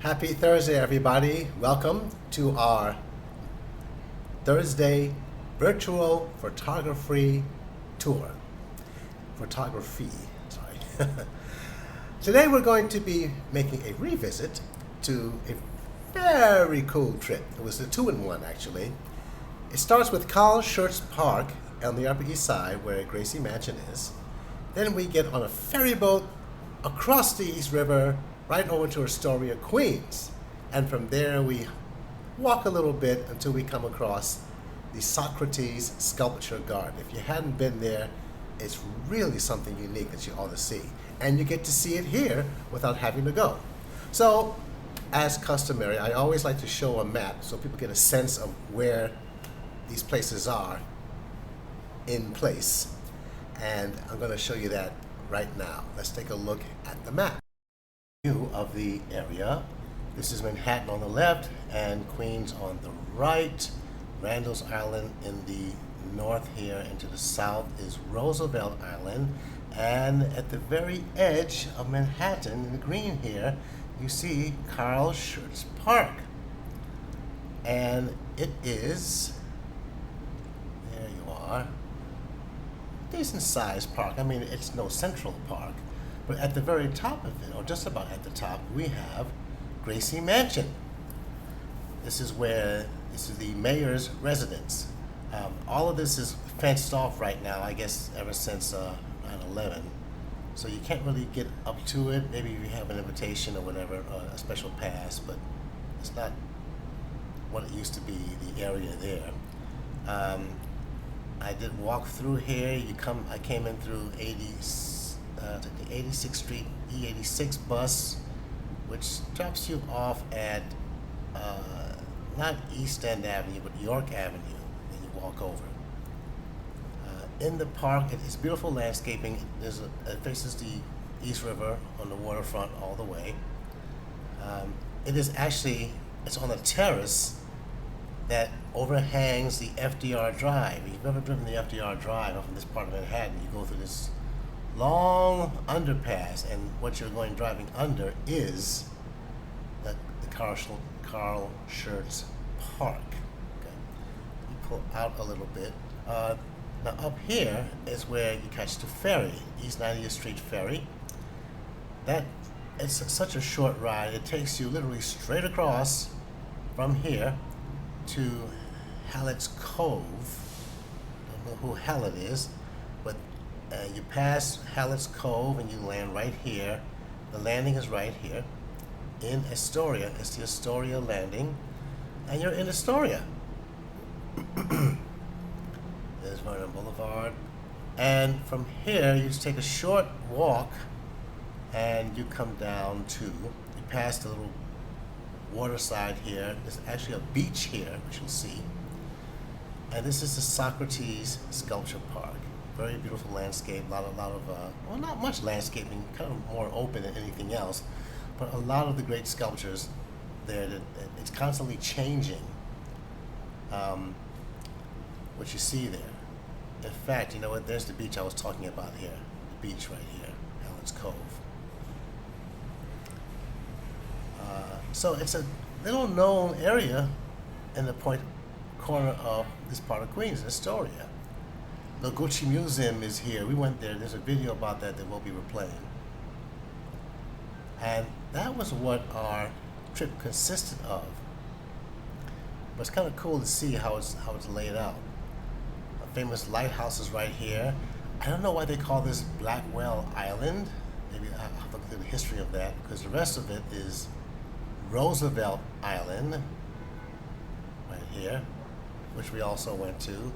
Happy Thursday, everybody. Welcome to our Thursday virtual photography tour. Sorry. Today we're going to be making a revisit to a very cool trip. It was a two-in-one, actually. It starts with Carl Schurz Park on the Upper East Side, where Gracie Mansion is. Then we get on a ferry boat across the East River, right over to Astoria, Queens. And from there we walk a little bit until we come across the Socrates sculpture garden. If you hadn't been there, it's really something unique that you ought to see. And you get to see it here without having to go. So, as customary, I always like to show a map so people get a sense of where these places are in place. And I'm going to show you that right now. Let's take a look at the map. View of the area. This is Manhattan on the left and Queens on the right. Randall's Island in the north here, and to the south is Roosevelt Island. And at the very edge of Manhattan, in the green here, you see Carl Schurz Park. And it is, there you are, decent sized park. I mean, it's no central park, but at the very top of it, or just about at the top, we have Gracie Mansion. This is the mayor's residence. All of this is fenced off right now, I guess, ever since 9/11. So you can't really get up to it. Maybe you have an invitation or whatever, a special pass, but it's not what it used to be, the area there. I did walk through here. I came in through took the 86th Street E86 bus, which drops you off at not East End Avenue, but York Avenue. Then you walk over. In the park, it's beautiful landscaping. It faces the East River on the waterfront all the way. It's on a terrace that overhangs the FDR Drive. If you've ever driven the FDR Drive up in this part of Manhattan, you go through this long underpass, and what you're driving under is the Carl Schurz Park. Okay. You pull out a little bit. Now up here is where you catch the ferry, East 90th Street ferry. It's such a short ride. It takes you literally straight across from here to Hallett's Cove. Don't know who Hallett is, but you pass Hallett's Cove and you land right here. The landing is right here in Astoria. It's the Astoria landing, and you're in Astoria. There's Vernon Boulevard, and from here you just take a short walk and you come down to, you pass the little waterside here. There's actually a beach here, which you'll see. And this is the Socrates Sculpture Park. Very beautiful landscape, a lot of well, not much landscaping, kind of more open than anything else, but a lot of the great sculptures there. It's constantly changing what you see there. In fact, you know what? There's the beach I was talking about here. The beach right here, Hallett's Cove. So it's a little known area in the corner of this part of Queens, Astoria. The Gucci Museum is here. We went there. There's a video about that we'll be replaying. And that was what our trip consisted of. But it's kind of cool to see how it's laid out. A famous lighthouse is right here. I don't know why they call this Blackwell Island. Maybe I'll have to look at the history of that, because the rest of it is Roosevelt Island, right here, which we also went to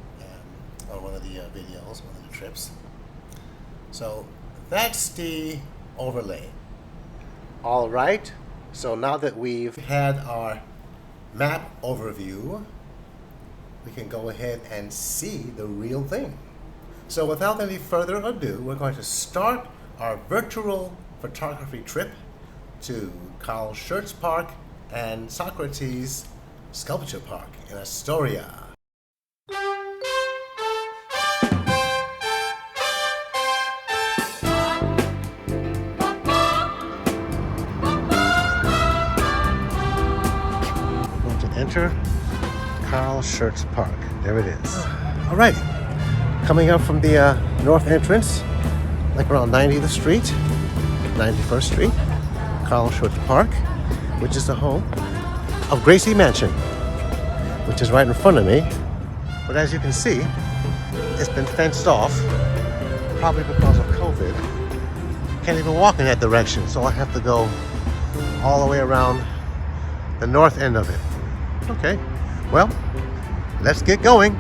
on one of the videos, one of the trips. So that's the overlay. All right, so now that we've had our map overview, we can go ahead and see the real thing. So without any further ado, we're going to start our virtual photography trip to Carl Schurz Park and Socrates Sculpture Park in Astoria. enter Carl Schurz Park. There it is. Alrighty. Coming up from the north entrance, like around 90th Street, 91st Street, Carl Schurz Park, which is the home of Gracie Mansion, which is right in front of me. But as you can see, it's been fenced off, probably because of COVID. Can't even walk in that direction, so I have to go all the way around the north end of it. Okay, well, let's get going.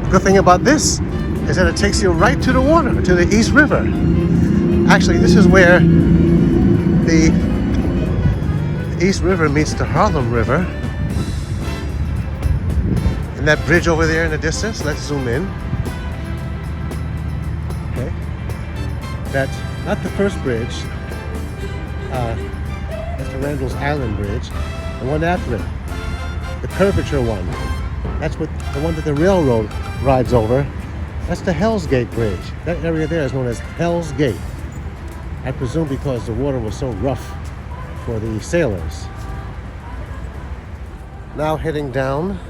The good thing about this is that it takes you right to the water, to the East River. Actually, this is where the East River meets the Harlem River. And that bridge over there in the distance, let's zoom in. Okay. That's not the first bridge. That's the Randall's Island Bridge. The one after it, the curvature one. That's what the one that the railroad rides over. That's the Hell's Gate Bridge. That area there is known as Hell's Gate. I presume because the water was so rough for the sailors. Now heading down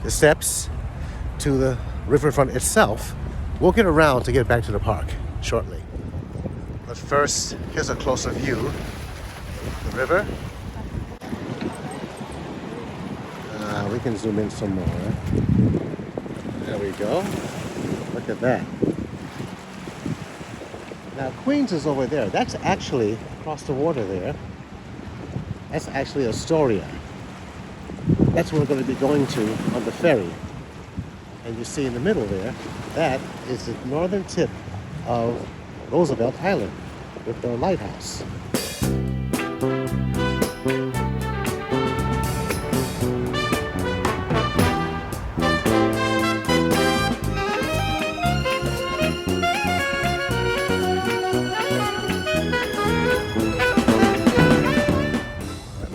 the steps to the riverfront itself. We'll get around to get back to the park shortly. But first, here's a closer view of the river. We can zoom in some more. There we go. Look at that. Now Queens is over there. That's actually across the water there. That's actually Astoria. That's where we're going to be going to on the ferry. And you see in the middle there, that is the northern tip of Roosevelt Island with the lighthouse.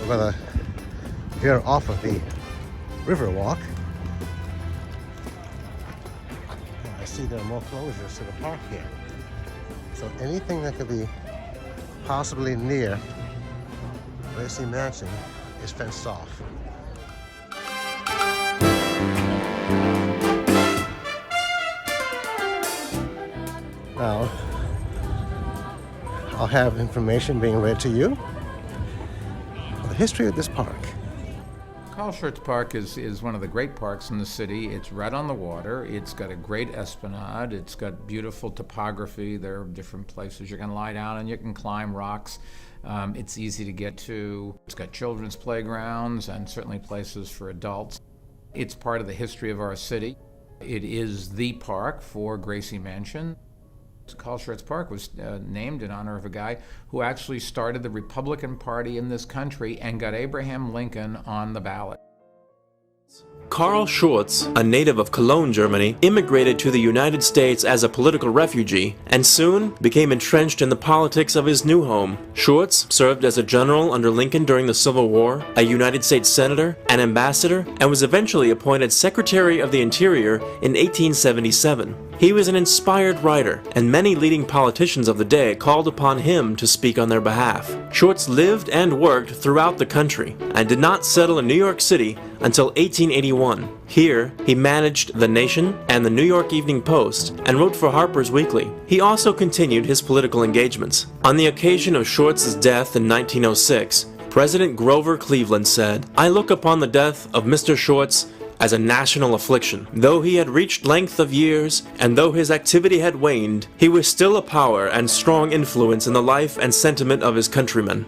We're going to veer off of the river walk. I see there are more closures to the park here. So anything that could be possibly near Gracie Mansion is fenced off. Now, I'll have information being read to you. The history of this park. Carl Schurz Park is one of the great parks in the city. It's right on the water. It's got a great esplanade. It's got beautiful topography. There are different places you can lie down and you can climb rocks. It's easy to get to. It's got children's playgrounds and certainly places for adults. It's part of the history of our city. It is the park for Gracie Mansion. Carl Schurz Park was named in honor of a guy who actually started the Republican Party in this country and got Abraham Lincoln on the ballot. Carl Schurz, a native of Cologne, Germany, immigrated to the United States as a political refugee and soon became entrenched in the politics of his new home. Schurz served as a general under Lincoln during the Civil War, a United States senator, an ambassador, and was eventually appointed Secretary of the Interior in 1877. He was an inspired writer, and many leading politicians of the day called upon him to speak on their behalf. Schurz lived and worked throughout the country and did not settle in New York City until 1881. Here, he managed The Nation and the New York Evening Post and wrote for Harper's Weekly. He also continued his political engagements. On the occasion of Schurz's death in 1906, President Grover Cleveland said, "I look upon the death of Mr. Schurz as a national affliction. Though he had reached length of years, and though his activity had waned, he was still a power and strong influence in the life and sentiment of his countrymen."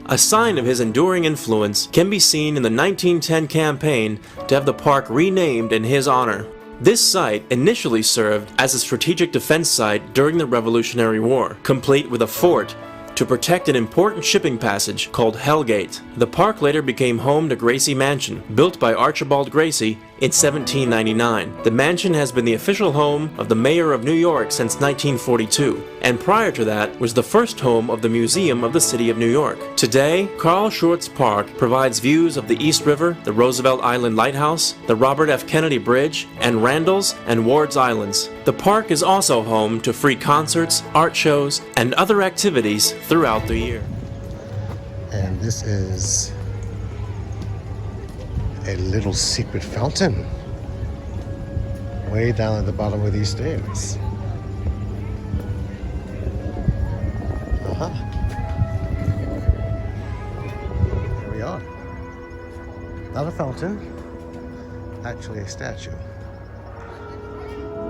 A sign of his enduring influence can be seen in the 1910 campaign to have the park renamed in his honor. This site initially served as a strategic defense site during the Revolutionary War, complete with a fort to protect an important shipping passage called Hell Gate. The park later became home to Gracie Mansion, built by Archibald Gracie in 1799. The mansion has been the official home of the Mayor of New York since 1942, and prior to that was the first home of the Museum of the City of New York. Today, Carl Schurz Park provides views of the East River, the Roosevelt Island Lighthouse, the Robert F. Kennedy Bridge, and Randall's and Ward's Islands. The park is also home to free concerts, art shows, and other activities throughout the year. And this is a little secret fountain way down at the bottom of these stairs. Here we are. Not a fountain, actually a statue.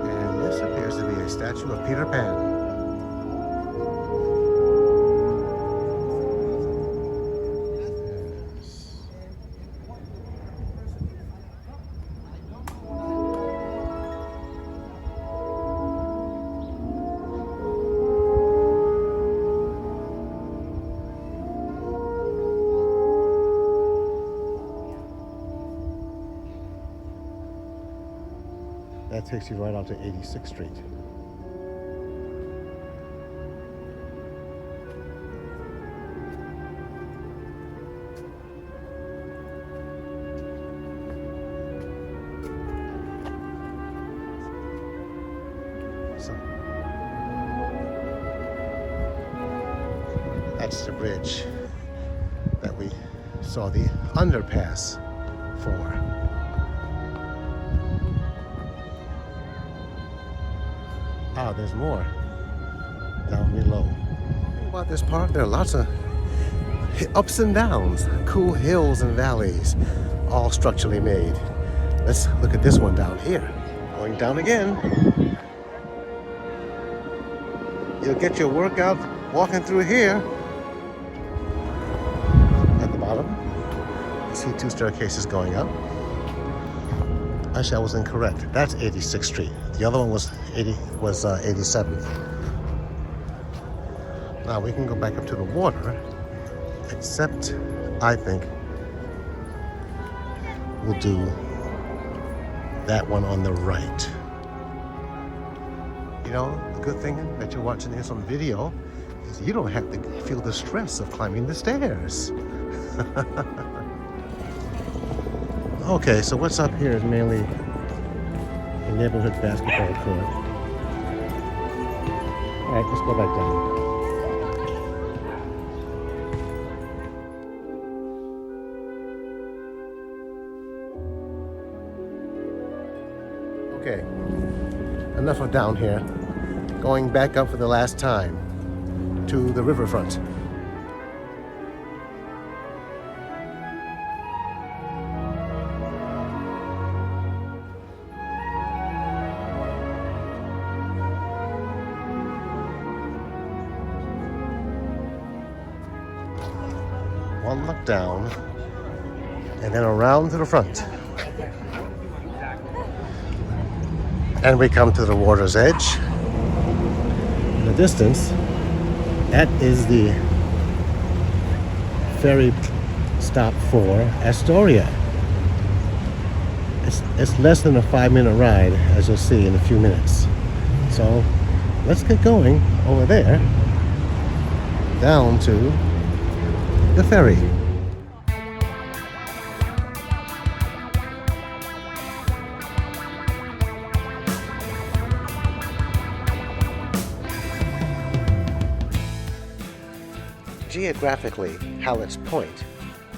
And this appears to be a statue of Peter Pan. That takes you right out to 86th Street. So, that's the bridge that we saw the underpass for. Ah, there's more down below. Think about this park, there are lots of ups and downs, cool hills and valleys, all structurally made. Let's look at this one down here. Going down again. You'll get your workout walking through here. At the bottom, you see two staircases going up. Actually, I was incorrect. That's 86th Street. The other one was 87th. Now we can go back up to the water, except I think we'll do that one on the right. You know, the good thing that you're watching this on video is you don't have to feel the stress of climbing the stairs. Okay, so what's up here is mainly a neighborhood basketball court. All right, let's go back down. Okay, enough of down here. Going back up for the last time to the riverfront. One look down, and then around to the front. And we come to the water's edge. In the distance, that is the ferry stop for Astoria. It's less than a 5-minute ride, as you'll see in a few minutes. So let's get going over there, down to the ferry. Geographically, Hallett's Point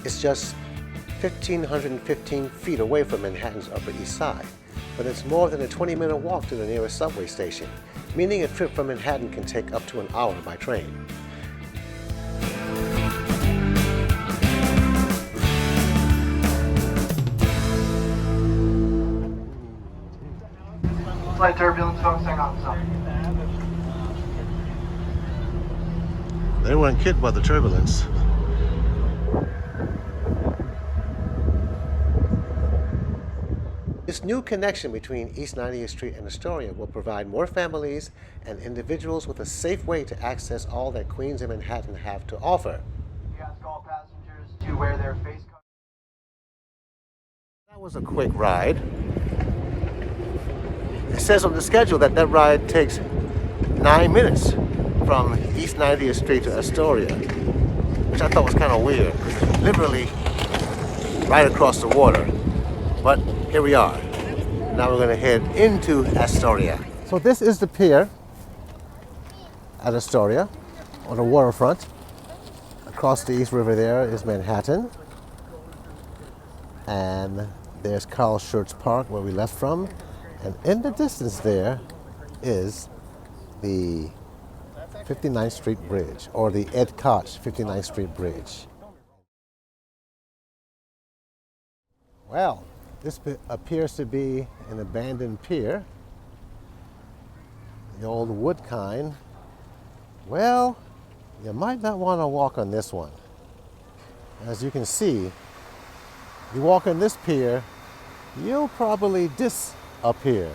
is just 1,515 feet away from Manhattan's Upper East Side, but it's more than a 20-minute walk to the nearest subway station, meaning a trip from Manhattan can take up to an hour by train. Slight turbulence focusing on sun. They weren't kidding about the turbulence. This new connection between East 90th Street and Astoria will provide more families and individuals with a safe way to access all that Queens and Manhattan have to offer. We ask all passengers to wear their face cover. That was a quick ride. It says on the schedule that that ride takes 9 minutes from East 90th Street to Astoria, which I thought was kind of weird, because it's literally right across the water. But here we are. Now we're going to head into Astoria. So this is the pier at Astoria, on the waterfront. Across the East River there is Manhattan. And there's Carl Schurz Park where we left from. And in the distance there is the 59th Street Bridge, or the Ed Koch 59th Street Bridge. Well, this appears to be an abandoned pier, the old wood kind. Well, you might not want to walk on this one. As you can see, you walk on this pier, you'll probably disappear.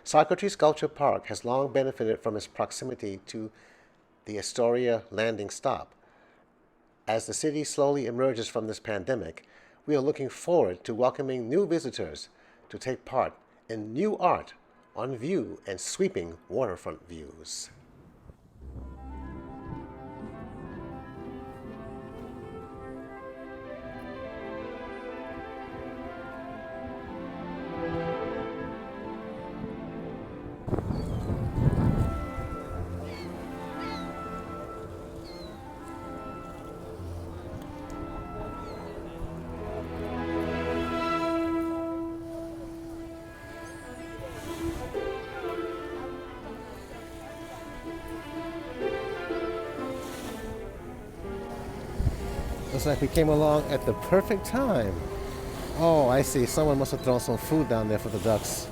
Socrates Sculpture Park has long benefited from its proximity to the Astoria landing stop. As the city slowly emerges from this pandemic, we are looking forward to welcoming new visitors to take part in new art on view and sweeping waterfront views. Looks like we came along at the perfect time. Oh, I see. Someone must have thrown some food down there for the ducks.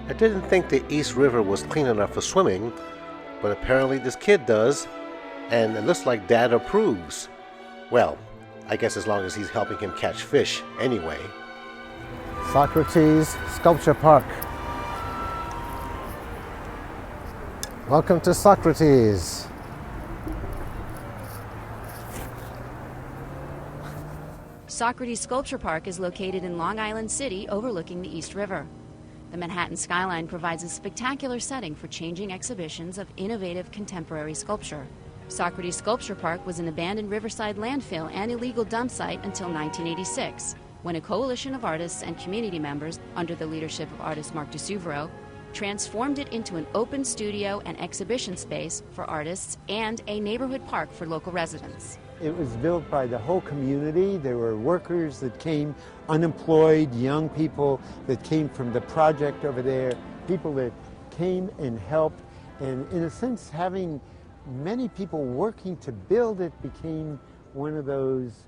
I didn't think the East River was clean enough for swimming, but apparently this kid does, and it looks like Dad approves. Well, I guess as long as he's helping him catch fish anyway. Socrates Sculpture Park. Welcome to Socrates. Socrates Sculpture Park is located in Long Island City overlooking the East River. The Manhattan skyline provides a spectacular setting for changing exhibitions of innovative contemporary sculpture. Socrates Sculpture Park was an abandoned riverside landfill and illegal dump site until 1986, when a coalition of artists and community members, under the leadership of artist Mark DeSuvero, transformed it into an open studio and exhibition space for artists and a neighborhood park for local residents. It was built by the whole community. There were workers that came, unemployed, young people that came from the project over there, people that came and helped. And in a sense, having many people working to build it became one of those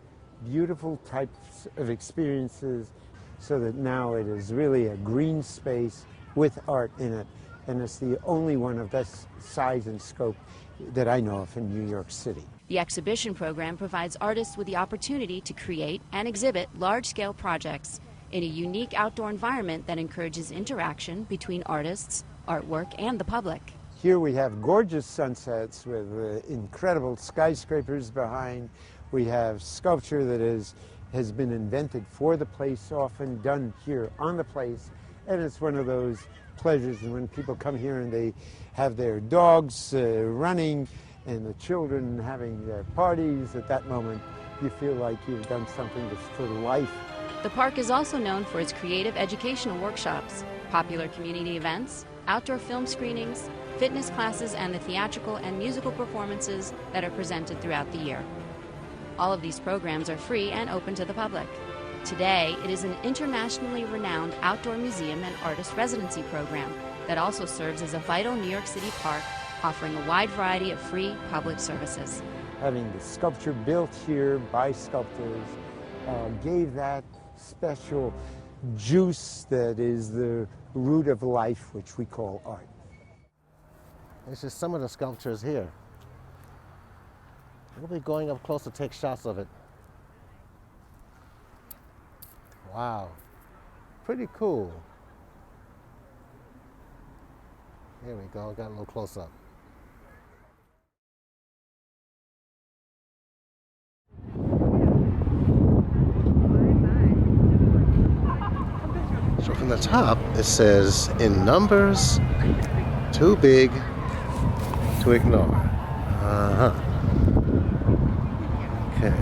beautiful types of experiences, so that now it is really a green space with art in it. And it's the only one of this size and scope that I know of in New York City. The exhibition program provides artists with the opportunity to create and exhibit large-scale projects in a unique outdoor environment that encourages interaction between artists, artwork, and the public. Here we have gorgeous sunsets with incredible skyscrapers behind. We have sculpture that has been invented for the place, often done here on the place, and it's one of those pleasures when people come here and they have their dogs running and the children having their parties. At that moment, you feel like you've done something that's for life. The park is also known for its creative educational workshops, popular community events, outdoor film screenings, fitness classes, and the theatrical and musical performances that are presented throughout the year. All of these programs are free and open to the public. Today, it is an internationally renowned outdoor museum and artist residency program that also serves as a vital New York City park, offering a wide variety of free public services. Having the sculpture built here by sculptors gave that special juice that is the root of life, which we call art. This is some of the sculptures here. We'll be going up close to take shots of it. Wow, pretty cool. Here we go, got a little close up. So from the top, it says, in numbers, too big to ignore. Okay.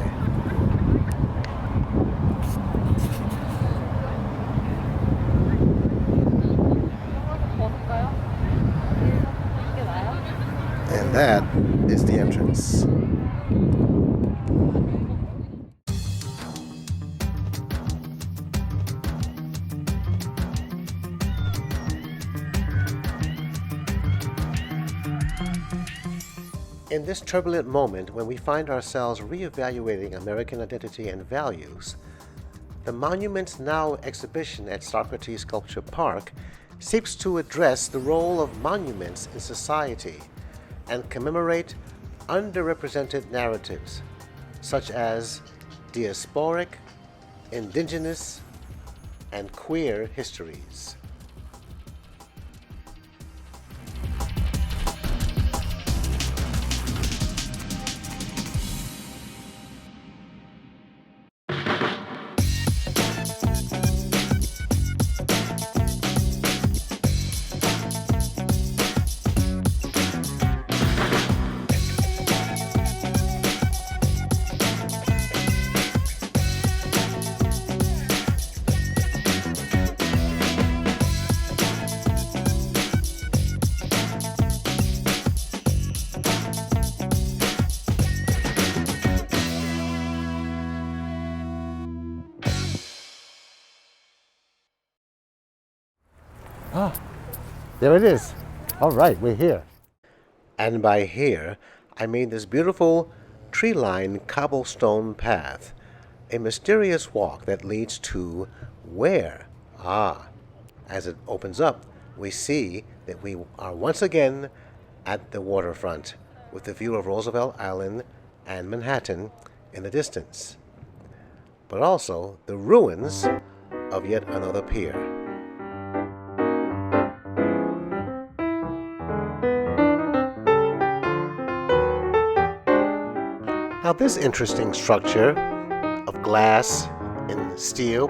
And that is the entrance. In this turbulent moment when we find ourselves reevaluating American identity and values, the Monuments Now exhibition at Socrates Sculpture Park seeks to address the role of monuments in society and commemorate underrepresented narratives such as diasporic, indigenous, and queer histories. Ah, there it is. All right, we're here. And by here, I mean this beautiful tree-lined cobblestone path, a mysterious walk that leads to where? As it opens up, we see that we are once again at the waterfront with the view of Roosevelt Island and Manhattan in the distance, but also the ruins of yet another pier. Now, this interesting structure of glass and steel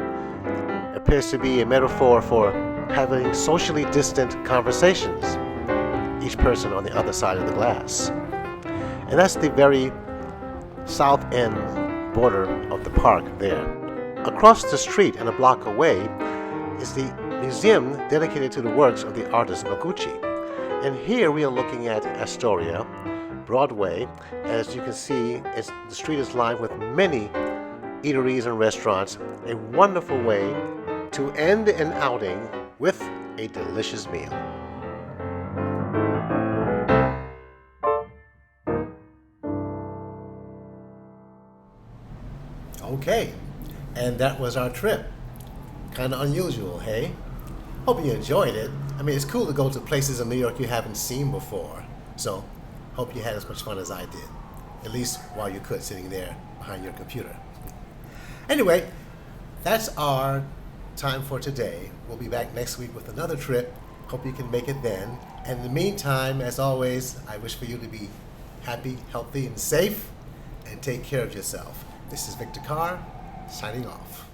appears to be a metaphor for having socially distant conversations, each person on the other side of the glass. And that's the very south end border of the park there. Across the street and a block away is the museum dedicated to the works of the artist Noguchi. And here we are looking at Astoria, Broadway. As you can see, the street is lined with many eateries and restaurants, a wonderful way to end an outing with a delicious meal. Okay, and that was our trip. Kind of unusual, hey? Hope you enjoyed it. I mean, it's cool to go to places in New York you haven't seen before. So, hope you had as much fun as I did, at least while you could, sitting there behind your computer. Anyway, that's our time for today. We'll be back next week with another trip. Hope you can make it then. And in the meantime, as always, I wish for you to be happy, healthy, and safe, and take care of yourself. This is Victor Carr, signing off.